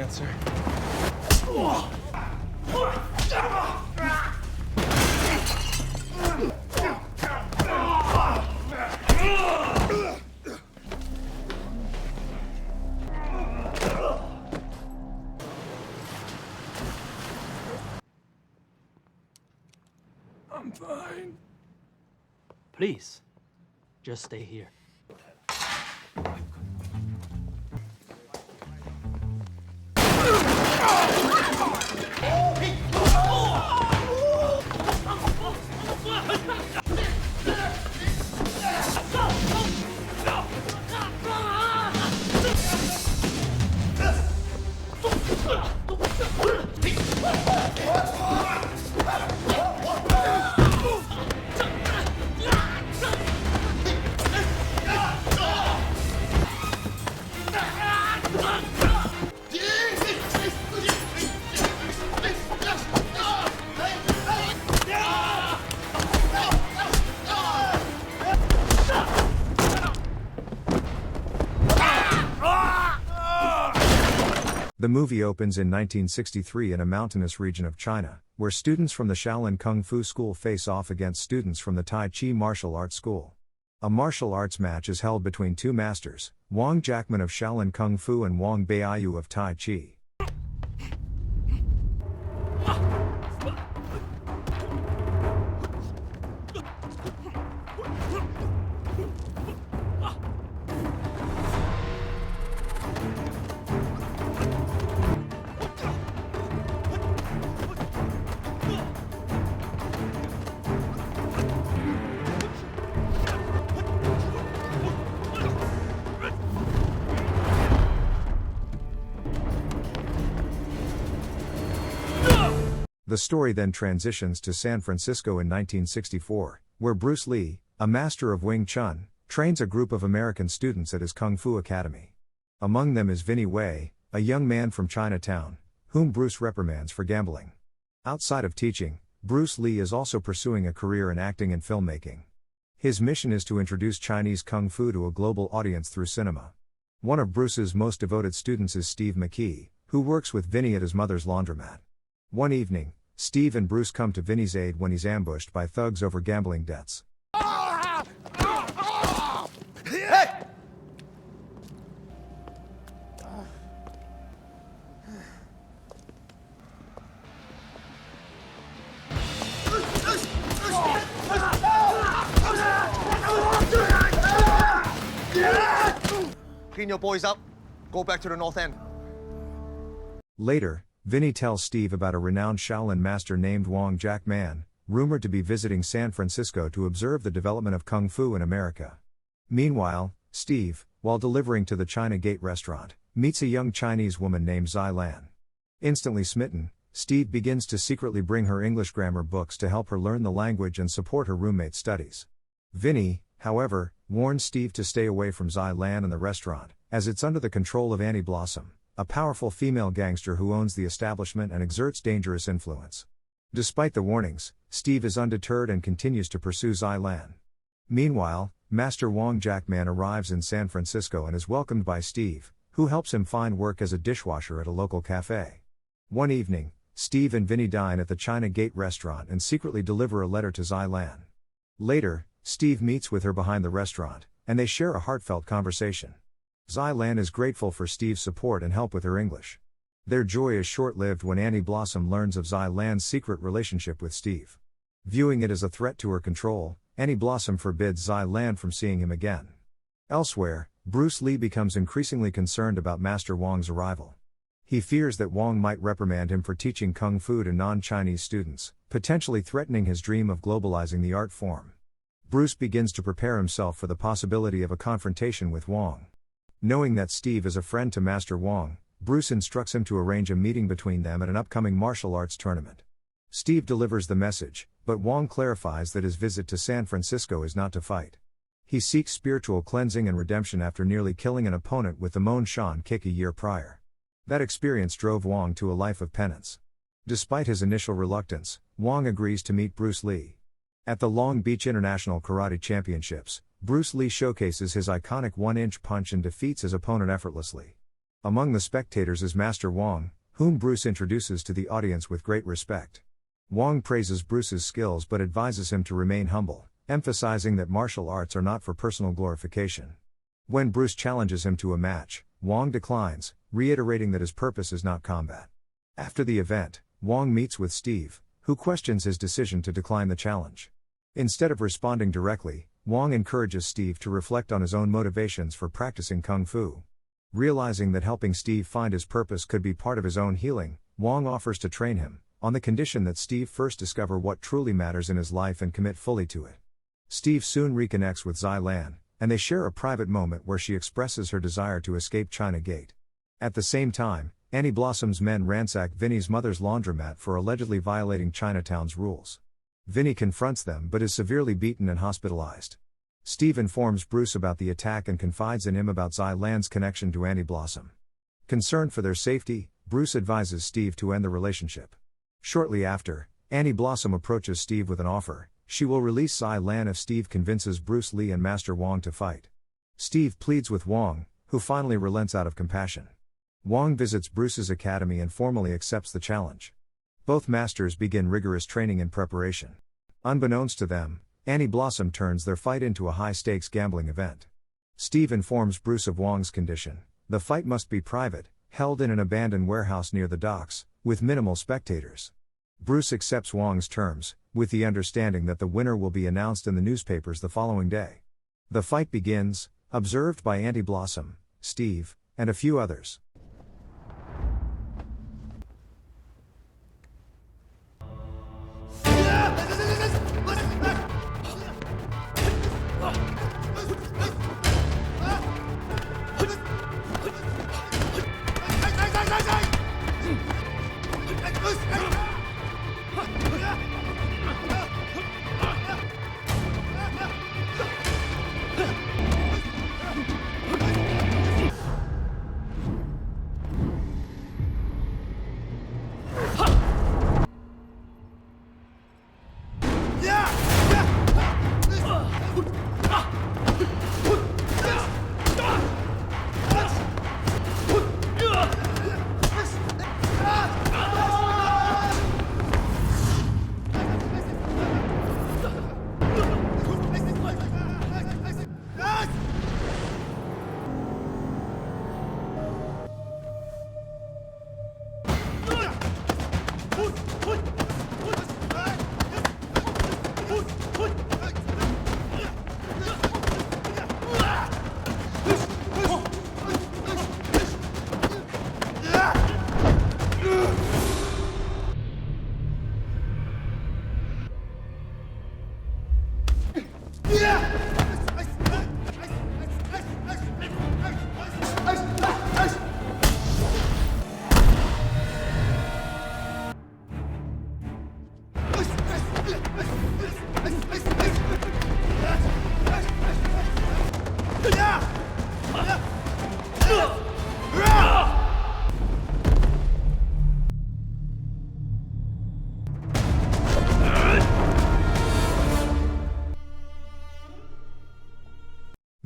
answer. I'm fine. Please, just stay here. The movie opens in 1963 in a mountainous region of China, where students from the Shaolin Kung Fu School face off against students from the Tai Chi Martial Arts School. A martial arts match is held between two masters, Wong Jack Man of Shaolin Kung Fu and Wong Beiyu of Tai Chi. The story then transitions to San Francisco in 1964, where Bruce Lee, a master of Wing Chun, trains a group of American students at his Kung Fu Academy. Among them is Vinny Wei, a young man from Chinatown, whom Bruce reprimands for gambling. Outside of teaching, Bruce Lee is also pursuing a career in acting and filmmaking. His mission is to introduce Chinese Kung Fu to a global audience through cinema. One of Bruce's most devoted students is Steve McKee, who works with Vinny at his mother's laundromat. One evening, Steve and Bruce come to Vinny's aid when he's ambushed by thugs over gambling debts. Hey! Clean your boys up. Go back to the north end. Later, Vinny tells Steve about a renowned Shaolin master named Wong Jack Man, rumored to be visiting San Francisco to observe the development of Kung Fu in America. Meanwhile, Steve, while delivering to the China Gate restaurant, meets a young Chinese woman named Xylan. Instantly smitten, Steve begins to secretly bring her English grammar books to help her learn the language and support her roommate's studies. Vinny, however, warns Steve to stay away from Xylan and the restaurant, as it's under the control of Annie Blossom, a powerful female gangster who owns the establishment and exerts dangerous influence. Despite the warnings, Steve is undeterred and continues to pursue Xylan. Meanwhile, Master Wong Jack Man arrives in San Francisco and is welcomed by Steve, who helps him find work as a dishwasher at a local cafe. One evening, Steve and Vinny dine at the China Gate restaurant and secretly deliver a letter to Xylan. Later, Steve meets with her behind the restaurant, and they share a heartfelt conversation. Xylan is grateful for Steve's support and help with her English. Their joy is short-lived when Annie Blossom learns of Xylan's secret relationship with Steve. Viewing it as a threat to her control, Annie Blossom forbids Xylan from seeing him again. Elsewhere, Bruce Lee becomes increasingly concerned about Master Wong's arrival. He fears that Wong might reprimand him for teaching Kung Fu to non-Chinese students, potentially threatening his dream of globalizing the art form. Bruce begins to prepare himself for the possibility of a confrontation with Wong. Knowing that Steve is a friend to Master Wong, Bruce instructs him to arrange a meeting between them at an upcoming martial arts tournament. Steve delivers the message, but Wong clarifies that his visit to San Francisco is not to fight. He seeks spiritual cleansing and redemption after nearly killing an opponent with the Mon Shan kick a year prior. That experience drove Wong to a life of penance. Despite his initial reluctance, Wong agrees to meet Bruce Lee. At the Long Beach International Karate Championships, Bruce Lee showcases his iconic one-inch punch and defeats his opponent effortlessly. Among the spectators is Master Wong, whom Bruce introduces to the audience with great respect. Wong praises Bruce's skills but advises him to remain humble, emphasizing that martial arts are not for personal glorification. When Bruce challenges him to a match, Wong declines, reiterating that his purpose is not combat. After the event, Wong meets with Steve, who questions his decision to decline the challenge. Instead of responding directly, Wong encourages Steve to reflect on his own motivations for practicing Kung Fu. Realizing that helping Steve find his purpose could be part of his own healing, Wong offers to train him, on the condition that Steve first discover what truly matters in his life and commit fully to it. Steve soon reconnects with Xylan, and they share a private moment where she expresses her desire to escape China Gate. At the same time, Annie Blossom's men ransack Vinny's mother's laundromat for allegedly violating Chinatown's rules. Vinny confronts them but is severely beaten and hospitalized. Steve informs Bruce about the attack and confides in him about Xylan's connection to Annie Blossom. Concerned for their safety, Bruce advises Steve to end the relationship. Shortly after, Annie Blossom approaches Steve with an offer. She will release Xylan if Steve convinces Bruce Lee and Master Wong to fight. Steve pleads with Wong, who finally relents out of compassion. Wong visits Bruce's academy and formally accepts the challenge. Both masters begin rigorous training and preparation. Unbeknownst to them, Annie Blossom turns their fight into a high-stakes gambling event. Steve informs Bruce of Wong's condition. The fight must be private, held in an abandoned warehouse near the docks, with minimal spectators. Bruce accepts Wong's terms, with the understanding that the winner will be announced in the newspapers the following day. The fight begins, observed by Annie Blossom, Steve, and a few others.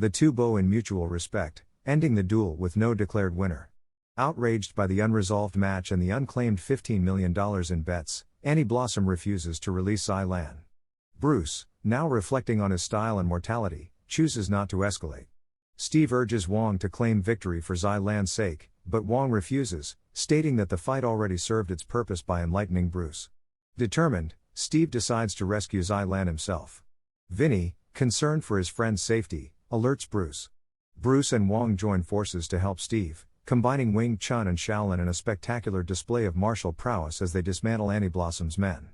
The two bow in mutual respect, ending the duel with no declared winner. Outraged by the unresolved match and the unclaimed $15 million in bets, Annie Blossom refuses to release Xylan. Bruce, now reflecting on his style and mortality, chooses not to escalate. Steve urges Wong to claim victory for Xylan's sake, but Wong refuses, stating that the fight already served its purpose by enlightening Bruce. Determined, Steve decides to rescue Xylan himself. Vinny, concerned for his friend's safety, alerts Bruce. Bruce and Wong join forces to help Steve, combining Wing Chun and Shaolin in a spectacular display of martial prowess as they dismantle Annie Blossom's men.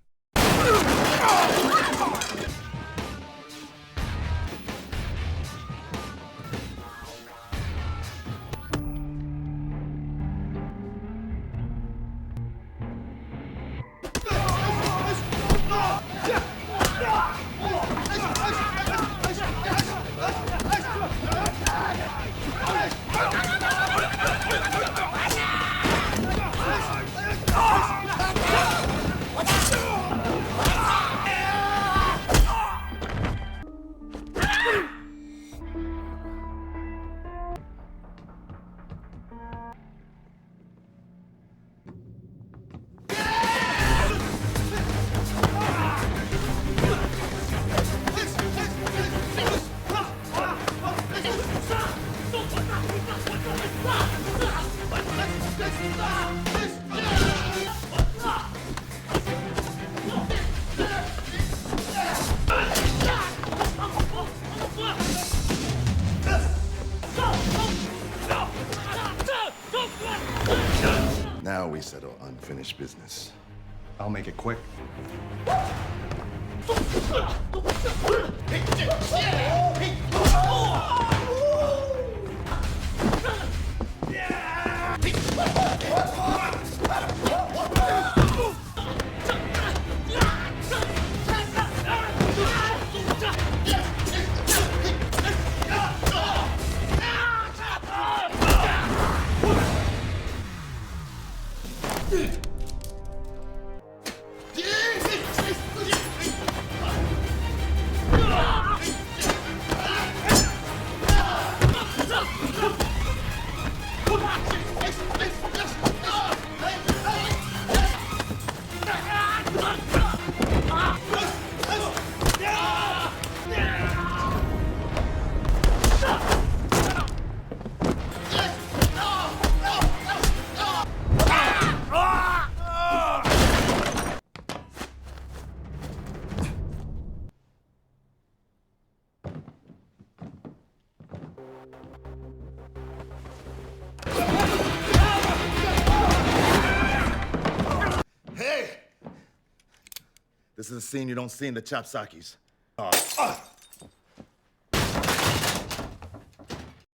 Now we settle unfinished business. I'll make it quick. Hey! This is a scene you don't see in the Chopsakis.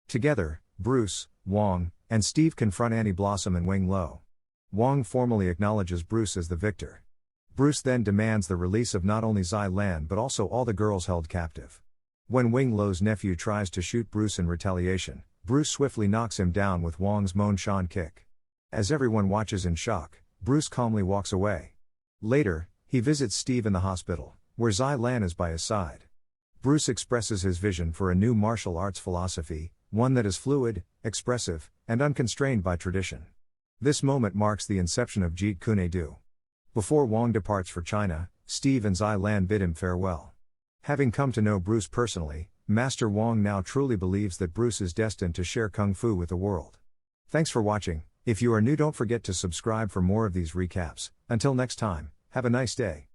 Together, Bruce, Wong, and Steve confront Annie Blossom and Wing Lo. Wong formally acknowledges Bruce as the victor. Bruce then demands the release of not only Xylan but also all the girls held captive. When Wing Lo's nephew tries to shoot Bruce in retaliation, Bruce swiftly knocks him down with Wong's Mon Shan kick. As everyone watches in shock, Bruce calmly walks away. Later, he visits Steve in the hospital, where Xylan is by his side. Bruce expresses his vision for a new martial arts philosophy, one that is fluid, expressive, and unconstrained by tradition. This moment marks the inception of Jeet Kune Do. Before Wong departs for China, Steve and Xylan bid him farewell. Having come to know Bruce personally, Master Wong now truly believes that Bruce is destined to share Kung Fu with the world. Thanks for watching. If you are new, don't forget to subscribe for more of these recaps. Until next time, have a nice day.